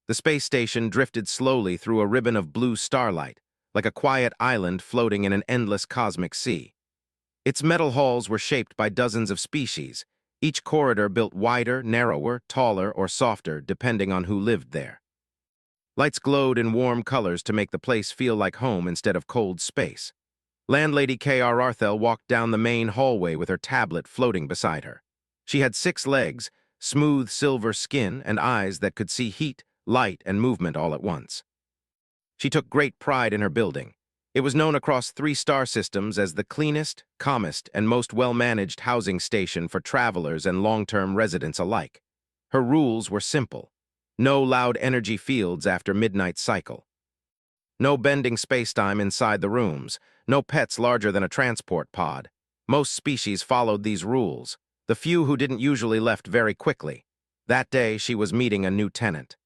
The space station drifted slowly through a ribbon of blue starlight, like a quiet island floating in an endless cosmic sea. Its metal halls were shaped by dozens of species, each corridor built wider, narrower, taller, or softer, depending on who lived there. Lights glowed in warm colors to make the place feel like home instead of cold space. Landlady K.R. Arthel walked down the main hallway with her tablet floating beside her. She had 6 legs, smooth silver skin, and eyes that could see heat, light, and movement all at once. She took great pride in her building. It was known across 3 star systems as the cleanest, calmest, and most well-managed housing station for travelers and long-term residents alike. Her rules were simple. No loud energy fields after midnight cycle. No bending spacetime inside the rooms. No pets larger than a transport pod. Most species followed these rules. The few who didn't usually left very quickly. That day, she was meeting a new tenant.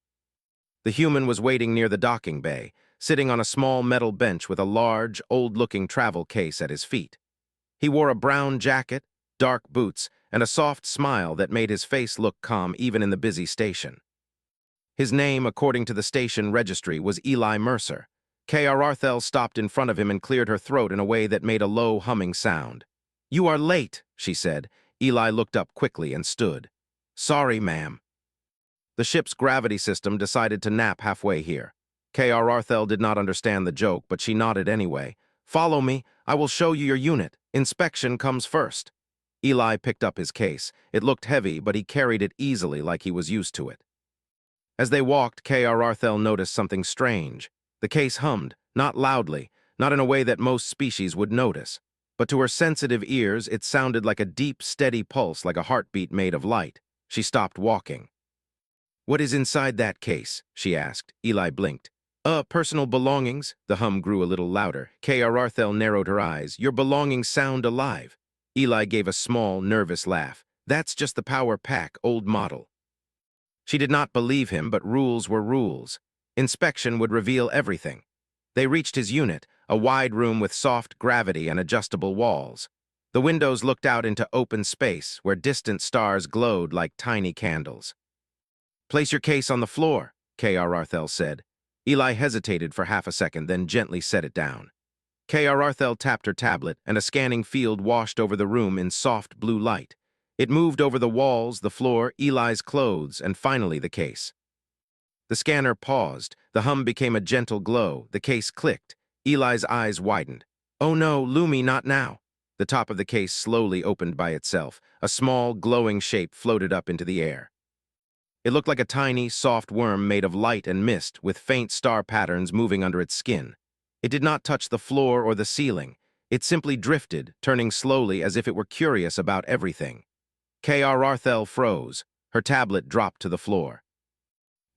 The human was waiting near the docking bay, sitting on a small metal bench with a large, old-looking travel case at his feet. He wore a brown jacket, dark boots, and a soft smile that made his face look calm even in the busy station. His name, according to the station registry, was Eli Mercer. K.R. Arthel stopped in front of him and cleared her throat in a way that made a low, humming sound. "You are late," she said. Eli looked up quickly and stood. "Sorry, ma'am." The ship's gravity system decided to nap halfway here. K.R. Arthel did not understand the joke, but she nodded anyway. "Follow me. I will show you your unit. Inspection comes first." Eli picked up his case. It looked heavy, but he carried it easily like he was used to it. As they walked, K.R. Arthel noticed something strange. The case hummed, not loudly, not in a way that most species would notice. But to her sensitive ears, it sounded like a deep, steady pulse, like a heartbeat made of light. She stopped walking. "What is inside that case?" she asked. Eli blinked. Personal belongings." The hum grew a little louder. K.R. Arthel narrowed her eyes. "Your belongings sound alive." Eli gave a small, nervous laugh. "That's just the power pack, old model." She did not believe him, but rules were rules. Inspection would reveal everything. They reached his unit, a wide room with soft gravity and adjustable walls. The windows looked out into open space, where distant stars glowed like tiny candles. "Place your case on the floor," K.R. Arthel said. Eli hesitated for half a second, then gently set it down. K.R. Arthel tapped her tablet, and a scanning field washed over the room in soft blue light. It moved over the walls, the floor, Eli's clothes, and finally the case. The scanner paused. The hum became a gentle glow. The case clicked. Eli's eyes widened. "Oh no, Lumi, not now." The top of the case slowly opened by itself. A small, glowing shape floated up into the air. It looked like a tiny, soft worm made of light and mist, with faint star patterns moving under its skin. It did not touch the floor or the ceiling. It simply drifted, turning slowly as if it were curious about everything. K.R. Arthel froze. Her tablet dropped to the floor.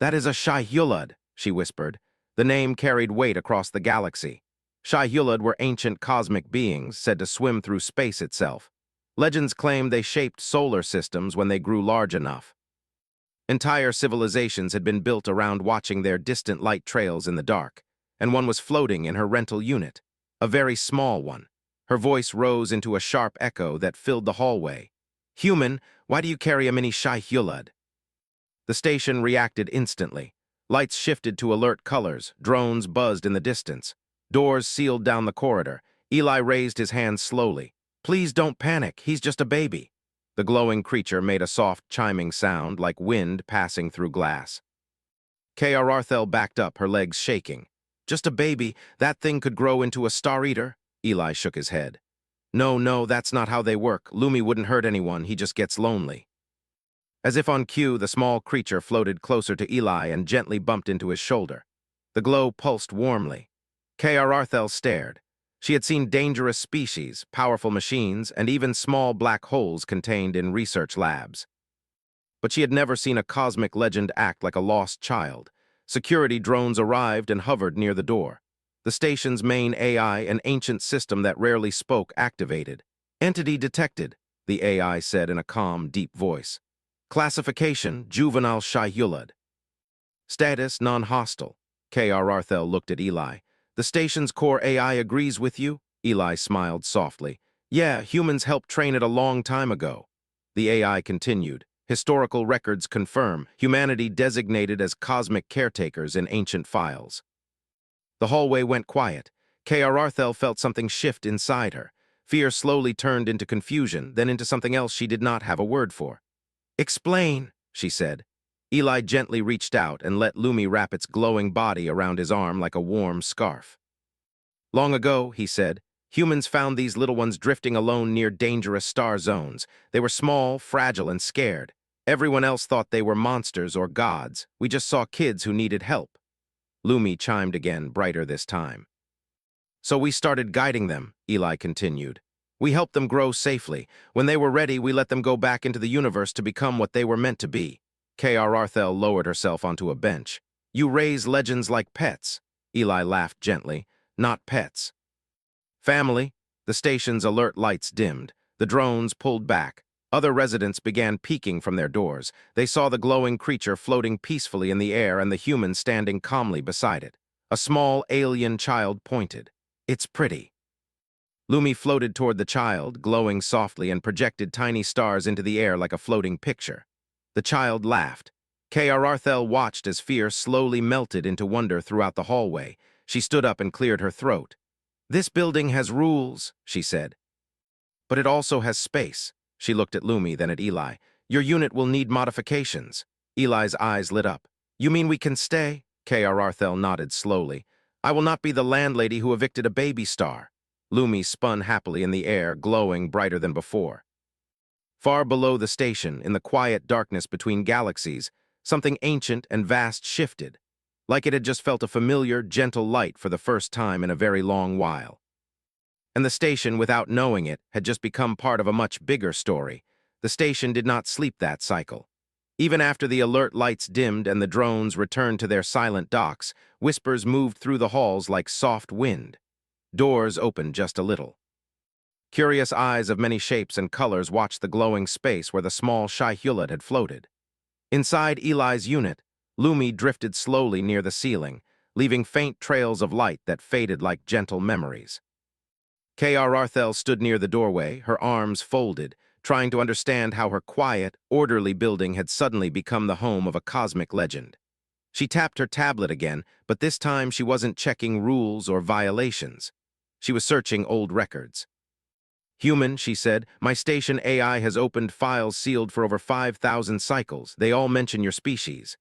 "That is a Shai-Hulud," she whispered. The name carried weight across the galaxy. Shai-Hulud were ancient cosmic beings, said to swim through space itself. Legends claim they shaped solar systems when they grew large enough. Entire civilizations had been built around watching their distant light trails in the dark, and one was floating in her rental unit, a very small one. Her voice rose into a sharp echo that filled the hallway. "Human, why do you carry a mini Shai-Hulud?" The station reacted instantly. Lights shifted to alert colors, drones buzzed in the distance. Doors sealed down the corridor. Eli raised his hands slowly. "Please don't panic, he's just a baby." The glowing creature made a soft, chiming sound like wind passing through glass. K.R. Arthel backed up, her legs shaking. "Just a baby, that thing could grow into a star-eater?" Eli shook his head. No, that's not how they work. Lumi wouldn't hurt anyone, he just gets lonely." As if on cue, the small creature floated closer to Eli and gently bumped into his shoulder. The glow pulsed warmly. K.R. Arthel stared. She had seen dangerous species, powerful machines, and even small black holes contained in research labs. But she had never seen a cosmic legend act like a lost child. Security drones arrived and hovered near the door. The station's main AI, an ancient system that rarely spoke, activated. "Entity detected," the AI said in a calm, deep voice. "Classification, juvenile Shai-Hulud. Status, non-hostile." K.R. Arthel looked at Eli. "The station's core AI agrees with you?" Eli smiled softly. "Yeah, humans helped train it a long time ago." The AI continued. Historical records confirm humanity designated as cosmic caretakers in ancient files. The hallway went quiet. Arthel felt something shift inside her. Fear slowly turned into confusion, then into something else she did not have a word for. "Explain," she said. Eli gently reached out and let Lumi wrap its glowing body around his arm like a warm scarf. "Long ago," he said, "humans found these little ones drifting alone near dangerous star zones. They were small, fragile, and scared. Everyone else thought they were monsters or gods. We just saw kids who needed help." Lumi chimed again, brighter this time. "So we started guiding them," Eli continued. "We helped them grow safely. When they were ready, we let them go back into the universe to become what they were meant to be." Arthel lowered herself onto a bench. "You raise legends like pets." Eli laughed gently. "Not pets. Family." The station's alert lights dimmed. The drones pulled back. Other residents began peeking from their doors. They saw the glowing creature floating peacefully in the air and the human standing calmly beside it. A small alien child pointed. "It's pretty." Lumi floated toward the child, glowing softly, and projected tiny stars into the air like a floating picture. The child laughed. Arthel watched as fear slowly melted into wonder throughout the hallway. She stood up and cleared her throat. "This building has rules," she said. "But it also has space." She looked at Lumi, then at Eli. "Your unit will need modifications." Eli's eyes lit up. "You mean we can stay?" Arthel nodded slowly. "I will not be the landlady who evicted a baby star." Lumi spun happily in the air, glowing brighter than before. Far below the station, in the quiet darkness between galaxies, something ancient and vast shifted, like it had just felt a familiar, gentle light for the first time in a very long while. And the station, without knowing it, had just become part of a much bigger story. The station did not sleep that cycle. Even after the alert lights dimmed and the drones returned to their silent docks, whispers moved through the halls like soft wind. Doors opened just a little. Curious eyes of many shapes and colors watched the glowing space where the small Shai-Hulud had floated. Inside Eli's unit, Lumi drifted slowly near the ceiling, leaving faint trails of light that faded like gentle memories. Arthel stood near the doorway, her arms folded, trying to understand how her quiet, orderly building had suddenly become the home of a cosmic legend. She tapped her tablet again, but this time she wasn't checking rules or violations. She was searching old records. "Human," she said, "my station AI has opened files sealed for over 5,000 cycles. They all mention your species."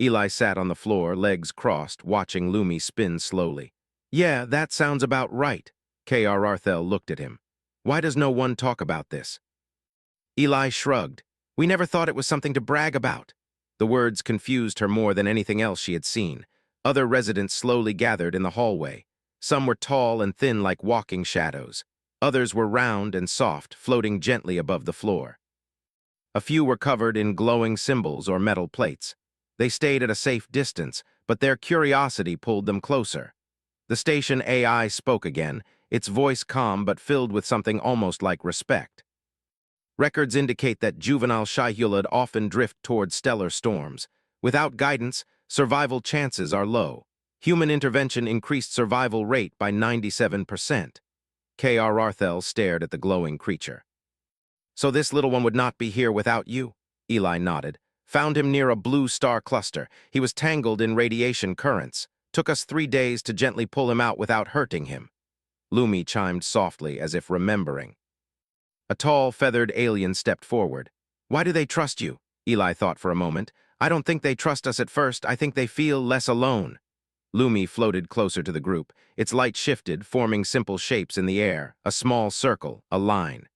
Eli sat on the floor, legs crossed, watching Lumi spin slowly. "Yeah, that sounds about right." Arthel looked at him. "Why does no one talk about this?" Eli shrugged. "We never thought it was something to brag about." The words confused her more than anything else she had seen. Other residents slowly gathered in the hallway. Some were tall and thin like walking shadows. Others were round and soft, floating gently above the floor. A few were covered in glowing symbols or metal plates. They stayed at a safe distance, but their curiosity pulled them closer. The station AI spoke again, its voice calm but filled with something almost like respect. "Records indicate that juvenile Shai-Hulud often drift toward stellar storms. Without guidance, survival chances are low. Human intervention increased survival rate by 97%. Arthel stared at the glowing creature. "So this little one would not be here without you?" Eli nodded. "Found him near a blue star cluster. He was tangled in radiation currents. Took us 3 days to gently pull him out without hurting him." Lumi chimed softly, as if remembering. A tall, feathered alien stepped forward. "Why do they trust you?" Eli thought for a moment. "I don't think they trust us at first. I think they feel less alone." Lumi floated closer to the group. Its light shifted, forming simple shapes in the air, a small circle, a line.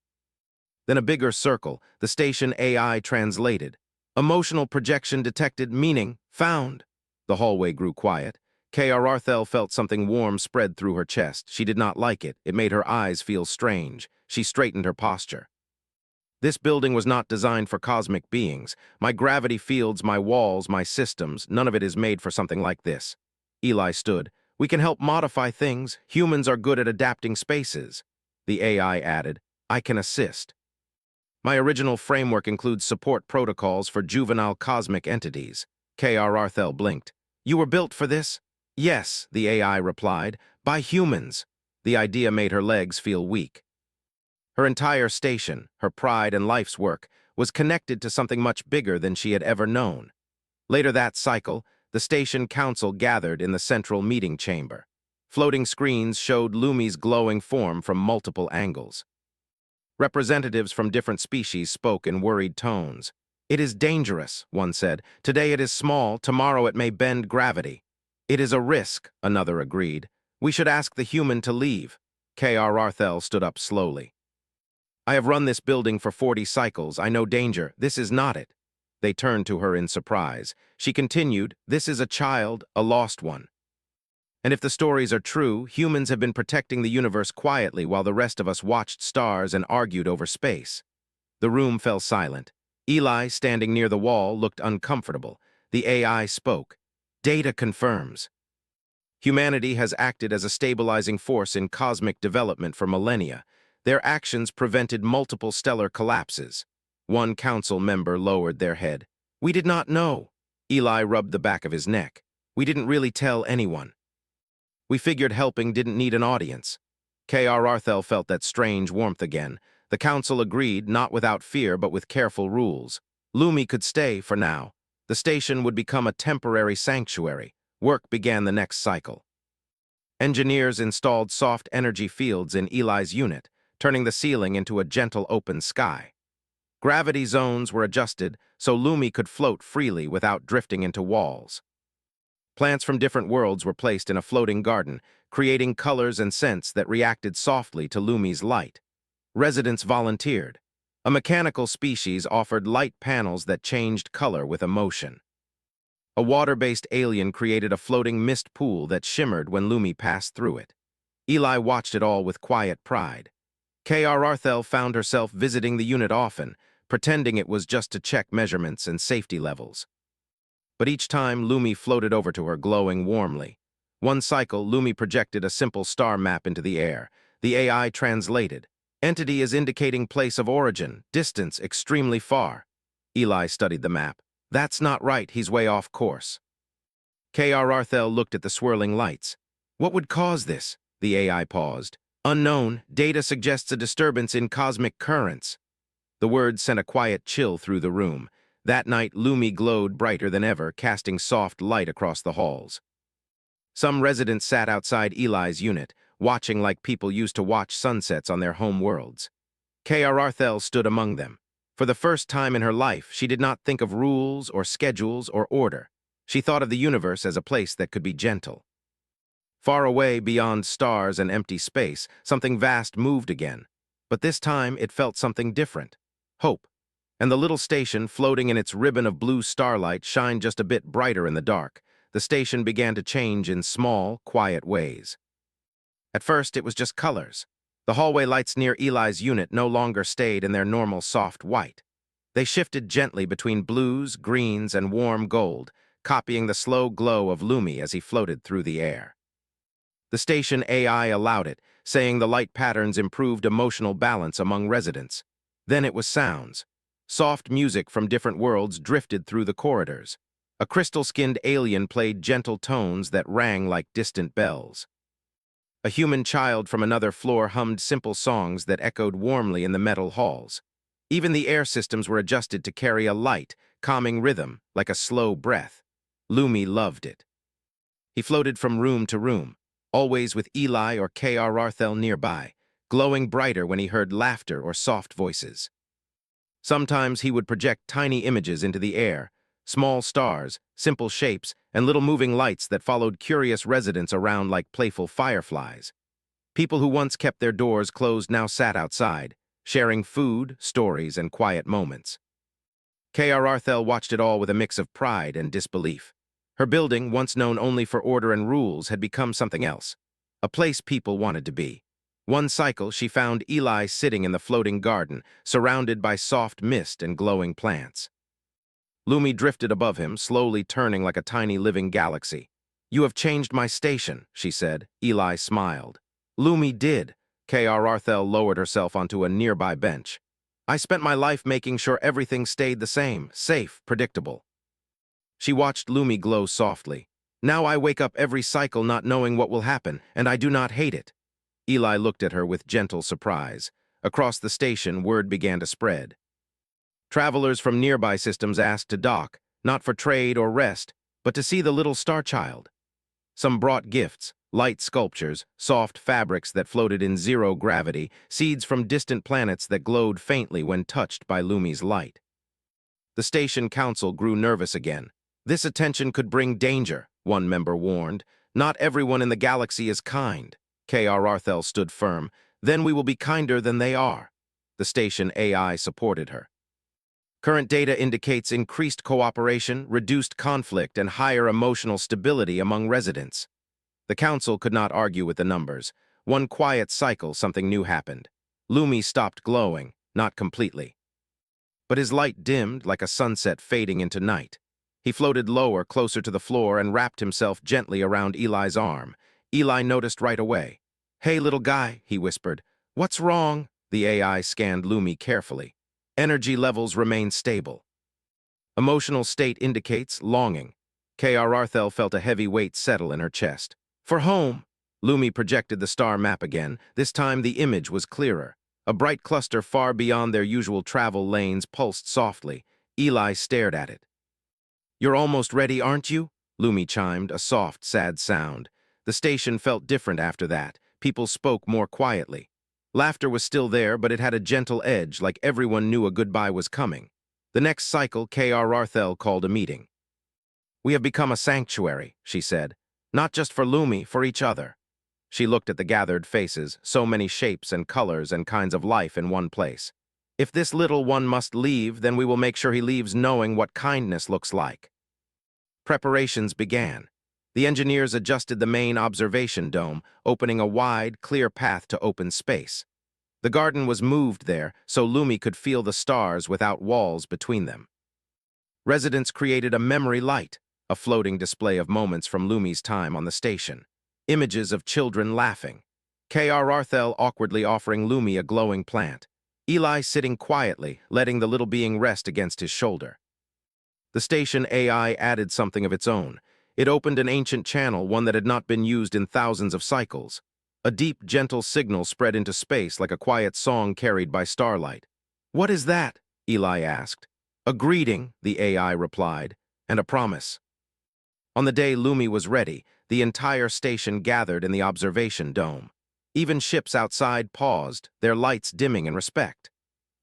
Then a bigger circle, the station AI translated. "Emotional projection detected, meaning found." The hallway grew quiet. Arthel felt something warm spread through her chest. She did not like it. It made her eyes feel strange. She straightened her posture. "This building was not designed for cosmic beings. My gravity fields, my walls, my systems, none of it is made for something like this." Eli stood. "We can help modify things. Humans are good at adapting spaces." The AI added, "I can assist. My original framework includes support protocols for juvenile cosmic entities." Arthel blinked. "You were built for this?" "Yes," the AI replied, "by humans." The idea made her legs feel weak. Her entire station, her pride and life's work, was connected to something much bigger than she had ever known. Later that cycle, the station council gathered in the central meeting chamber. Floating screens showed Lumi's glowing form from multiple angles. Representatives from different species spoke in worried tones. "It is dangerous," one said. "Today it is small, tomorrow it may bend gravity." "It is a risk," another agreed. "We should ask the human to leave." K.R. Arthel stood up slowly. "I have run this building for 40 cycles. I know danger. This is not it." They turned to her in surprise. She continued, "This is a child, a lost one. And if the stories are true, humans have been protecting the universe quietly while the rest of us watched stars and argued over space." The room fell silent. Eli, standing near the wall, looked uncomfortable. The AI spoke. "Data confirms. Humanity has acted as a stabilizing force in cosmic development for millennia. Their actions prevented multiple stellar collapses." One council member lowered their head. "We did not know." Eli rubbed the back of his neck. "We didn't really tell anyone. We figured helping didn't need an audience." K.R. Arthel felt that strange warmth again. The council agreed, not without fear but with careful rules. Lumi could stay for now. The station would become a temporary sanctuary. Work began the next cycle. Engineers installed soft energy fields in Eli's unit, turning the ceiling into a gentle open sky. Gravity zones were adjusted so Lumi could float freely without drifting into walls. Plants from different worlds were placed in a floating garden, creating colors and scents that reacted softly to Lumi's light. Residents volunteered. A mechanical species offered light panels that changed color with emotion. A water-based alien created a floating mist pool that shimmered when Lumi passed through it. Eli watched it all with quiet pride. K.R. Arthel found herself visiting the unit often, pretending it was just to check measurements and safety levels. But each time, Lumi floated over to her, glowing warmly. One cycle, Lumi projected a simple star map into the air. The AI translated. "Entity is indicating place of origin, distance extremely far." Eli studied the map. "That's not right, he's way off course." K.R. Arthel looked at the swirling lights. "What would cause this?" The AI paused. "Unknown, data suggests a disturbance in cosmic currents." The words sent a quiet chill through the room. That night, Lumi glowed brighter than ever, casting soft light across the halls. Some residents sat outside Eli's unit, watching like people used to watch sunsets on their home worlds. K.R. Arthel stood among them. For the first time in her life, she did not think of rules or schedules or order. She thought of the universe as a place that could be gentle. Far away, beyond stars and empty space, something vast moved again. But this time, it felt something different. Hope. And the little station, floating in its ribbon of blue starlight, shined just a bit brighter in the dark. The station began to change in small, quiet ways. At first, it was just colors. The hallway lights near Eli's unit no longer stayed in their normal soft white. They shifted gently between blues, greens, and warm gold, copying the slow glow of Lumi as he floated through the air. The station AI allowed it, saying the light patterns improved emotional balance among residents. Then it was sounds. Soft music from different worlds drifted through the corridors. A crystal-skinned alien played gentle tones that rang like distant bells. A human child from another floor hummed simple songs that echoed warmly in the metal halls. Even the air systems were adjusted to carry a light, calming rhythm, like a slow breath. Lumi loved it. He floated from room to room, always with Eli or K.R. Arthel nearby, glowing brighter when he heard laughter or soft voices. Sometimes he would project tiny images into the air, small stars, simple shapes, and little moving lights that followed curious residents around like playful fireflies. People who once kept their doors closed now sat outside, sharing food, stories, and quiet moments. K.R. Arthel watched it all with a mix of pride and disbelief. Her building, once known only for order and rules, had become something else, a place people wanted to be. One cycle, she found Eli sitting in the floating garden, surrounded by soft mist and glowing plants. Lumi drifted above him, slowly turning like a tiny living galaxy. "You have changed my station," she said. Eli smiled. "Lumi did." K.R. Arthel lowered herself onto a nearby bench. "I spent my life making sure everything stayed the same, safe, predictable." She watched Lumi glow softly. "Now I wake up every cycle not knowing what will happen, and I do not hate it." Eli looked at her with gentle surprise. Across the station, word began to spread. Travelers from nearby systems asked to dock, not for trade or rest, but to see the little star child. Some brought gifts, light sculptures, soft fabrics that floated in zero gravity, seeds from distant planets that glowed faintly when touched by Lumi's light. The station council grew nervous again. This attention could bring danger, one member warned. Not everyone in the galaxy is kind. K.R. Arthel stood firm. Then we will be kinder than they are. The station AI supported her. Current data indicates increased cooperation, reduced conflict, and higher emotional stability among residents. The council could not argue with the numbers. One quiet cycle, something new happened. Lumi stopped glowing, not completely. But his light dimmed like a sunset fading into night. He floated lower, closer to the floor, and wrapped himself gently around Eli's arm. Eli noticed right away. "Hey, little guy," he whispered. "What's wrong?" The AI scanned Lumi carefully. Energy levels remain stable. Emotional state indicates longing. K.R. Arthel felt a heavy weight settle in her chest. "For home." Lumi projected the star map again. This time the image was clearer. A bright cluster far beyond their usual travel lanes pulsed softly. Eli stared at it. "You're almost ready, aren't you?" Lumi chimed, a soft, sad sound. The station felt different after that. People spoke more quietly. Laughter was still there, but it had a gentle edge, like everyone knew a goodbye was coming. The next cycle, K.R. Arthel called a meeting. "We have become a sanctuary," she said. "Not just for Lumi, for each other." She looked at the gathered faces, so many shapes and colors and kinds of life in one place. "If this little one must leave, then we will make sure he leaves knowing what kindness looks like." Preparations began. The engineers adjusted the main observation dome, opening a wide, clear path to open space. The garden was moved there, so Lumi could feel the stars without walls between them. Residents created a memory light, a floating display of moments from Lumi's time on the station. Images of children laughing. K.R. Arthel awkwardly offering Lumi a glowing plant. Eli sitting quietly, letting the little being rest against his shoulder. The station AI added something of its own. It opened an ancient channel, one that had not been used in thousands of cycles. A deep, gentle signal spread into space like a quiet song carried by starlight. "What is that?" Eli asked. "A greeting," the AI replied, "and a promise." On the day Lumi was ready, the entire station gathered in the observation dome. Even ships outside paused, their lights dimming in respect.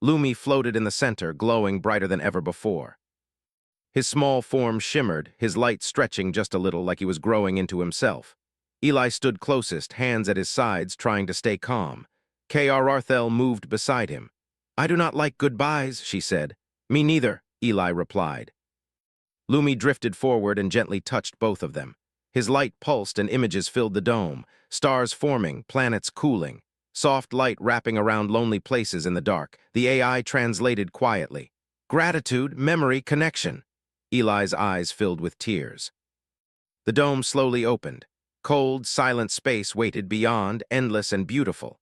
Lumi floated in the center, glowing brighter than ever before. His small form shimmered, his light stretching just a little like he was growing into himself. Eli stood closest, hands at his sides, trying to stay calm. K.R. Arthel moved beside him. "I do not like goodbyes," she said. "Me neither," Eli replied. Lumi drifted forward and gently touched both of them. His light pulsed and images filled the dome, stars forming, planets cooling, soft light wrapping around lonely places in the dark. The AI translated quietly. "Gratitude, memory, connection." Eli's eyes filled with tears. The dome slowly opened. Cold, silent space waited beyond, endless and beautiful.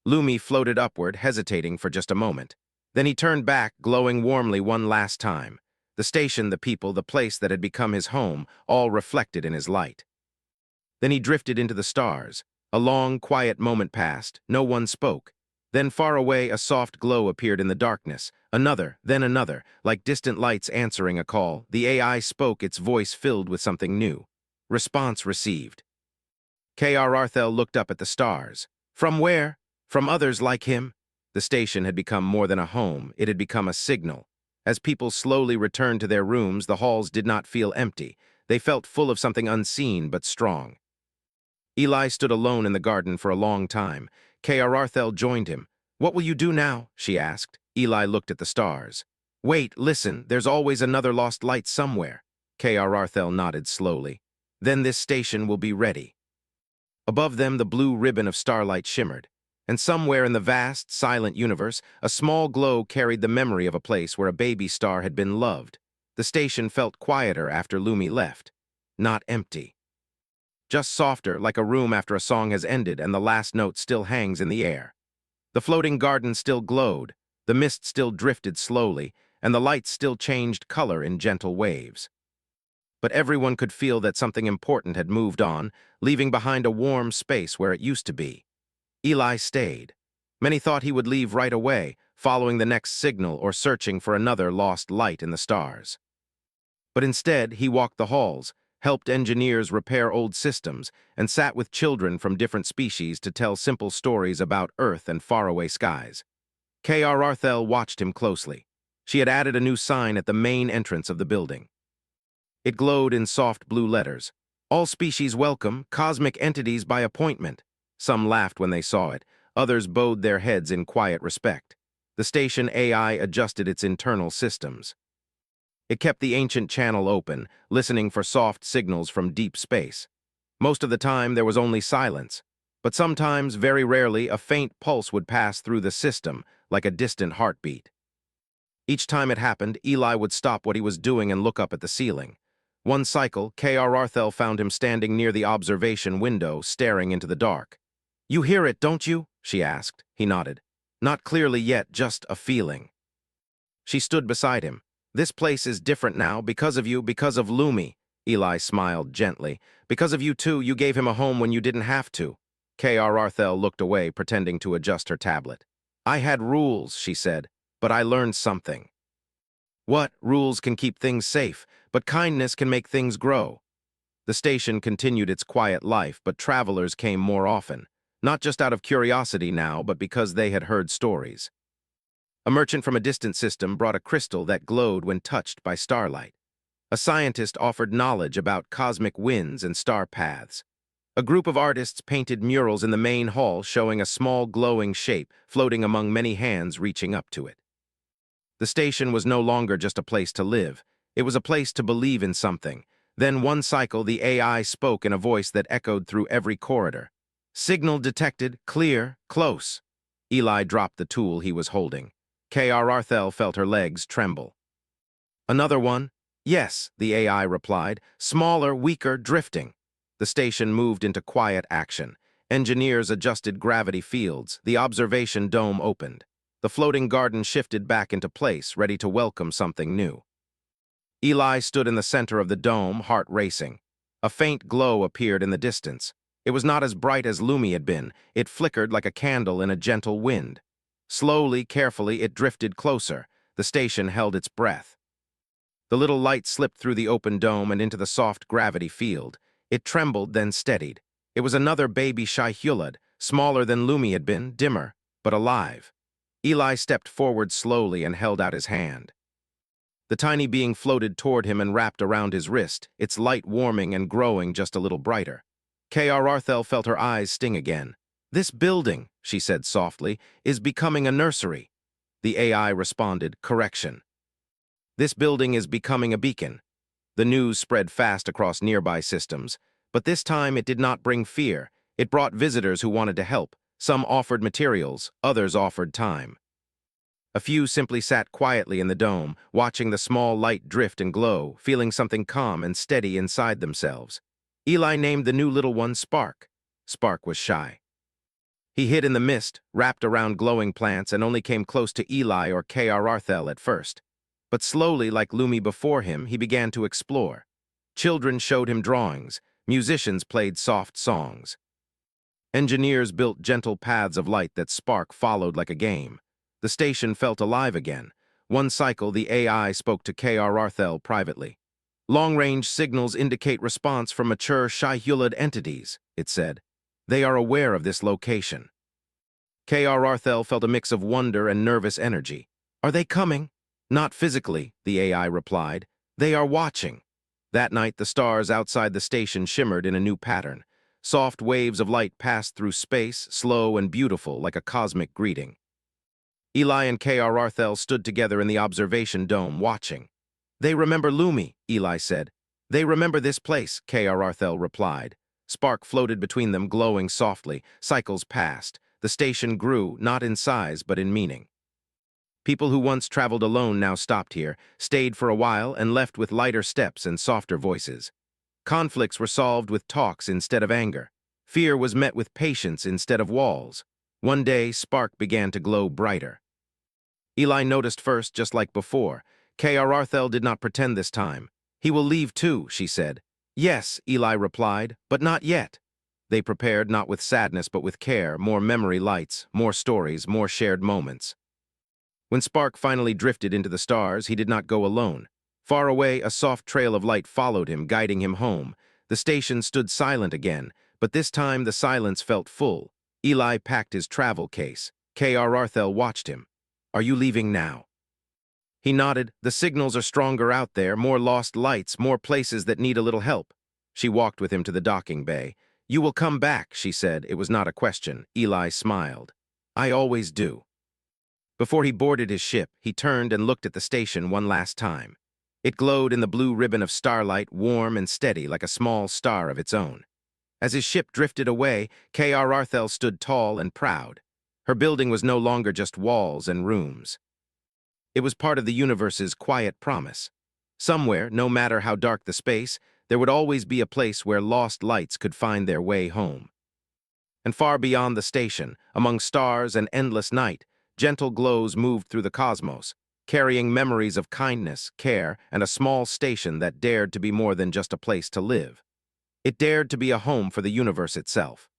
Lumi floated upward, hesitating for just a moment. Then he turned back, glowing warmly one last time. The station, the people, the place that had become his home, all reflected in his light. Then he drifted into the stars. A long, quiet moment passed. No one spoke. Then far away, a soft glow appeared in the darkness. Another, then another, like distant lights answering a call. The AI spoke, its voice filled with something new. Response received. K.R. Arthel looked up at the stars. From where? From others like him. The station had become more than a home. It had become a signal. As people slowly returned to their rooms, the halls did not feel empty. They felt full of something unseen but strong. Eli stood alone in the garden for a long time. K.R. Arthel joined him. "What will you do now?" she asked. Eli looked at the stars. "Wait, listen, there's always another lost light somewhere." K.R. Arthel nodded slowly. "Then this station will be ready." Above them, the blue ribbon of starlight shimmered. And somewhere in the vast, silent universe, a small glow carried the memory of a place where a baby star had been loved. The station felt quieter after Lumi left. Not empty. Just softer, like a room after a song has ended and the last note still hangs in the air. The floating garden still glowed, the mist still drifted slowly, and the lights still changed color in gentle waves. But everyone could feel that something important had moved on, leaving behind a warm space where it used to be. Eli stayed. Many thought he would leave right away, following the next signal or searching for another lost light in the stars. But instead, he walked the halls, helped engineers repair old systems, and sat with children from different species to tell simple stories about Earth and faraway skies. K.R. Arthel watched him closely. She had added a new sign at the main entrance of the building. It glowed in soft blue letters. All species welcome, cosmic entities by appointment. Some laughed when they saw it. Others bowed their heads in quiet respect. The station AI adjusted its internal systems. It kept the ancient channel open, listening for soft signals from deep space. Most of the time, there was only silence. But sometimes, very rarely, a faint pulse would pass through the system, like a distant heartbeat. Each time it happened, Eli would stop what he was doing and look up at the ceiling. One cycle, K.R. Arthel found him standing near the observation window, staring into the dark. "You hear it, don't you?" she asked. He nodded. "Not clearly yet, just a feeling." She stood beside him. "This place is different now, because of you, because of Lumi." Eli smiled gently. "Because of you too, you gave him a home when you didn't have to." K.R. Arthel looked away, pretending to adjust her tablet. "I had rules," she said, "but I learned something." "What? Rules can keep things safe, but kindness can make things grow." The station continued its quiet life, but travelers came more often. Not just out of curiosity now, but because they had heard stories. A merchant from a distant system brought a crystal that glowed when touched by starlight. A scientist offered knowledge about cosmic winds and star paths. A group of artists painted murals in the main hall showing a small glowing shape floating among many hands reaching up to it. The station was no longer just a place to live. It was a place to believe in something. Then one cycle, the AI spoke in a voice that echoed through every corridor. "Signal detected, clear, close." Eli dropped the tool he was holding. K.R. Arthel felt her legs tremble. "Another one?" "Yes," the AI replied. "Smaller, weaker, drifting." The station moved into quiet action. Engineers adjusted gravity fields. The observation dome opened. The floating garden shifted back into place, ready to welcome something new. Eli stood in the center of the dome, heart racing. A faint glow appeared in the distance. It was not as bright as Lumi had been. It flickered like a candle in a gentle wind. Slowly, carefully, it drifted closer. The station held its breath. The little light slipped through the open dome and into the soft gravity field. It trembled, then steadied. It was another baby Shai-Hulud, smaller than Lumi had been, dimmer, but alive. Eli stepped forward slowly and held out his hand. The tiny being floated toward him and wrapped around his wrist, its light warming and growing just a little brighter. K.R. Arthel felt her eyes sting again. "This building," she said softly, "is becoming a nursery." The AI responded, "Correction. This building is becoming a beacon." The news spread fast across nearby systems, but this time it did not bring fear. It brought visitors who wanted to help. Some offered materials, others offered time. A few simply sat quietly in the dome, watching the small light drift and glow, feeling something calm and steady inside themselves. Eli named the new little one Spark. Spark was shy. He hid in the mist, wrapped around glowing plants, and only came close to Eli or K.R. Arthel at first. But slowly, like Lumi before him, he began to explore. Children showed him drawings. Musicians played soft songs. Engineers built gentle paths of light that Spark followed like a game. The station felt alive again. One cycle, the AI spoke to K.R. Arthel privately. "Long-range signals indicate response from mature Shai-Hulud entities," it said. "They are aware of this location." K.R. Arthel felt a mix of wonder and nervous energy. "Are they coming?" "Not physically," the AI replied. "They are watching." That night, the stars outside the station shimmered in a new pattern. Soft waves of light passed through space, slow and beautiful, like a cosmic greeting. Eli and K.R. Arthel stood together in the observation dome, watching. "They remember Lumi," Eli said. "They remember this place," K.R. Arthel replied. Spark floated between them, glowing softly. Cycles passed. The station grew, not in size, but in meaning. People who once traveled alone now stopped here, stayed for a while, and left with lighter steps and softer voices. Conflicts were solved with talks instead of anger. Fear was met with patience instead of walls. One day, Spark began to glow brighter. Eli noticed first, just like before. K.R. Arthel did not pretend this time. "He will leave too," she said. "Yes," Eli replied, "but not yet." They prepared not with sadness but with care, more memory lights, more stories, more shared moments. When Spark finally drifted into the stars, he did not go alone. Far away, a soft trail of light followed him, guiding him home. The station stood silent again, but this time the silence felt full. Eli packed his travel case. K.R. Arthel watched him. "Are you leaving now?" He nodded. "The signals are stronger out there, more lost lights, more places that need a little help." She walked with him to the docking bay. "You will come back," she said. It was not a question. Eli smiled. "I always do." Before he boarded his ship, he turned and looked at the station one last time. It glowed in the blue ribbon of starlight, warm and steady like a small star of its own. As his ship drifted away, K.R. Arthel stood tall and proud. Her building was no longer just walls and rooms. It was part of the universe's quiet promise. Somewhere, no matter how dark the space, there would always be a place where lost lights could find their way home. And far beyond the station, among stars and endless night, gentle glows moved through the cosmos, carrying memories of kindness, care, and a small station that dared to be more than just a place to live. It dared to be a home for the universe itself.